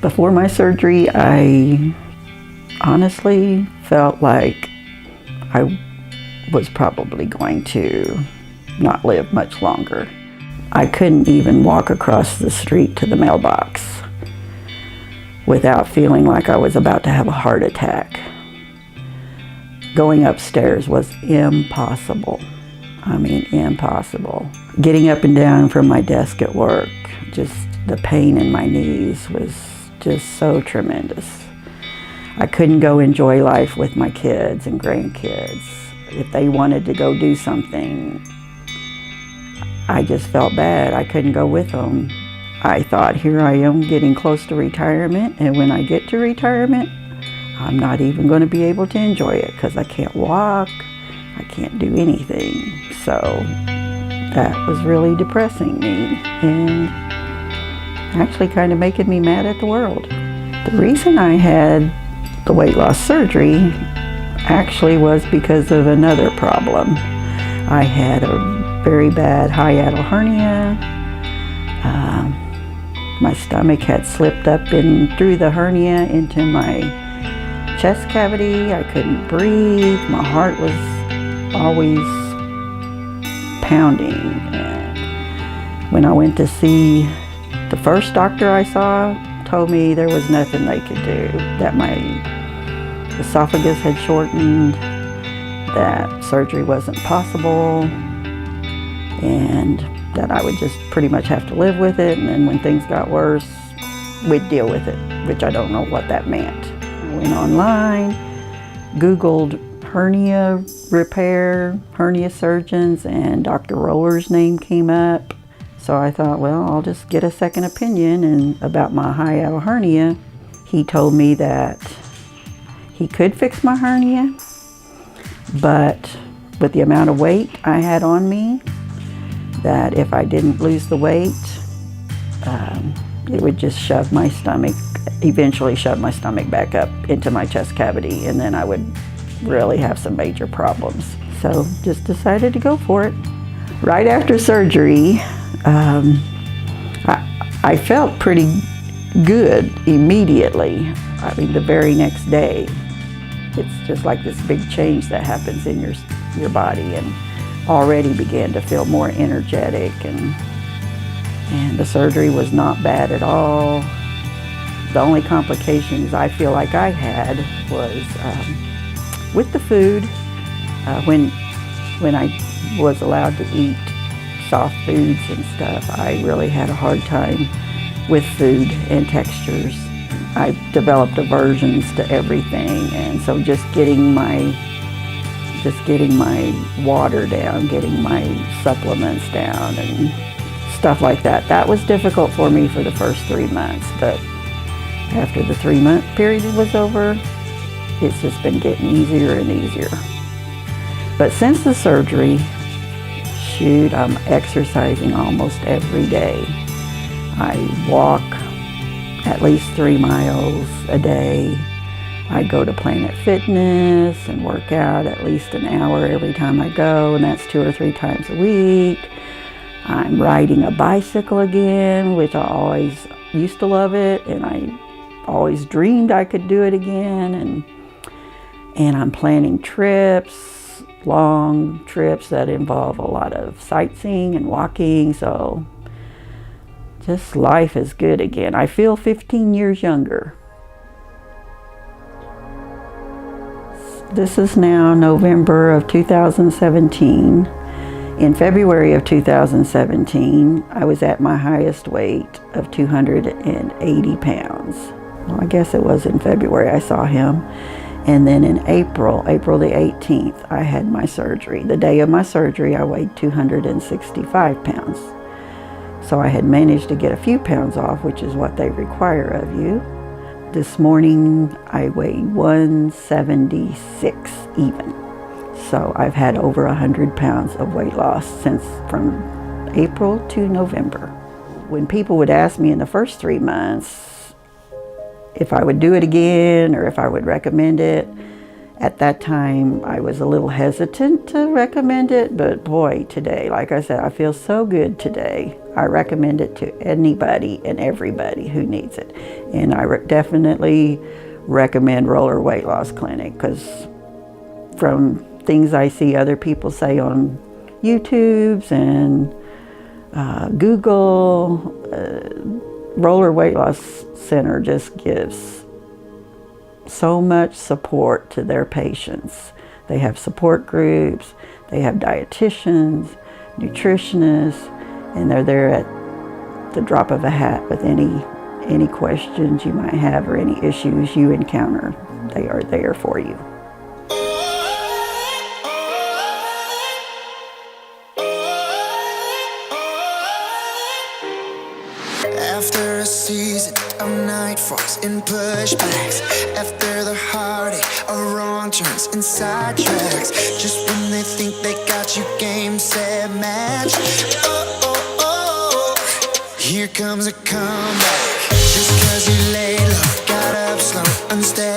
Before my surgery, I honestly felt like I was probably going to not live much longer. I couldn't even walk across the street to the mailbox without feeling like I was about to have a heart attack. Going upstairs was impossible. I mean, impossible. Getting up and down from my desk at work, just the pain in my knees was just so tremendous. I couldn't go enjoy life with my kids and grandkids. If they wanted to go do something, I just felt bad. I couldn't go with them. I thought, here I am getting close to retirement, and when I get to retirement, I'm not even going to be able to enjoy it because I can't walk, I can't do anything. So that was really depressing me and actually kind of making me mad at the world. The reason I had the weight loss surgery actually was because of another problem. I had a very bad hiatal hernia. My stomach had slipped up in through the hernia into my chest cavity. I couldn't breathe. My heart was always pounding. And when I went to see the first doctor I saw, told me there was nothing they could do, that my esophagus had shortened, that surgery wasn't possible, and that I would just pretty much have to live with it, and then when things got worse, we'd deal with it, which I don't know what that meant. I went online, Googled hernia repair, hernia surgeons, and Dr. Roller's name came up. So I thought, well, I'll just get a second opinion. And about my hiatal hernia, he told me that he could fix my hernia, but with the amount of weight I had on me, that if I didn't lose the weight, it would just shove my stomach, eventually shove my stomach back up into my chest cavity, and then I would really have some major problems. So just decided to go for it. Right after surgery, I felt pretty good immediately. I mean, the very next day. It's just like this big change that happens in your body, and already began to feel more energetic, and the surgery was not bad at all. The only complications I feel like I had was with the food. When I was allowed to eat soft foods and stuff, I really had a hard time with food and textures. I developed aversions to everything, and so just getting my water down, getting my supplements down and stuff like that, that was difficult for me for the first 3 months. But after the 3-month period was over, it's just been getting easier and easier. But since the surgery, shoot, I'm exercising almost every day. I walk at least 3 miles a day. I go to Planet Fitness and work out at least an hour every time I go, and that's 2 or 3 times a week. I'm riding a bicycle again, which I always used to love it, and I always dreamed I could do it again. And I'm planning trips, long trips that involve a lot of sightseeing and walking, so just life is good again. I feel 15 years younger. This is now November of 2017. In February of 2017, I was at my highest weight of 280 pounds. Well, I guess it was in February I saw him. And then in April the 18th, I had my surgery. The day of my surgery, I weighed 265 pounds. So I had managed to get a few pounds off, which is what they require of you. This morning, I weighed 176 even. So I've had over 100 pounds of weight loss from April to November. When people would ask me in the first 3 months if I would do it again or if I would recommend it, at that time I was a little hesitant to recommend it, but boy, today, like I said, I feel so good today. I recommend it to anybody and everybody who needs it. And I definitely recommend Roller Weight Loss Clinic, because from things I see other people say on YouTubes and Google, Roller Weight Loss Center just gives so much support to their patients. They have support groups, they have dietitians, nutritionists, and they're there at the drop of a hat with any questions you might have or any issues you encounter. They are there for you. After a season of nightfalls and pushbacks, after the heartache of wrong turns and sidetracks, just when they think they got you game, set, match, here comes a comeback. Just cause you laid low, got up slow, unsteady.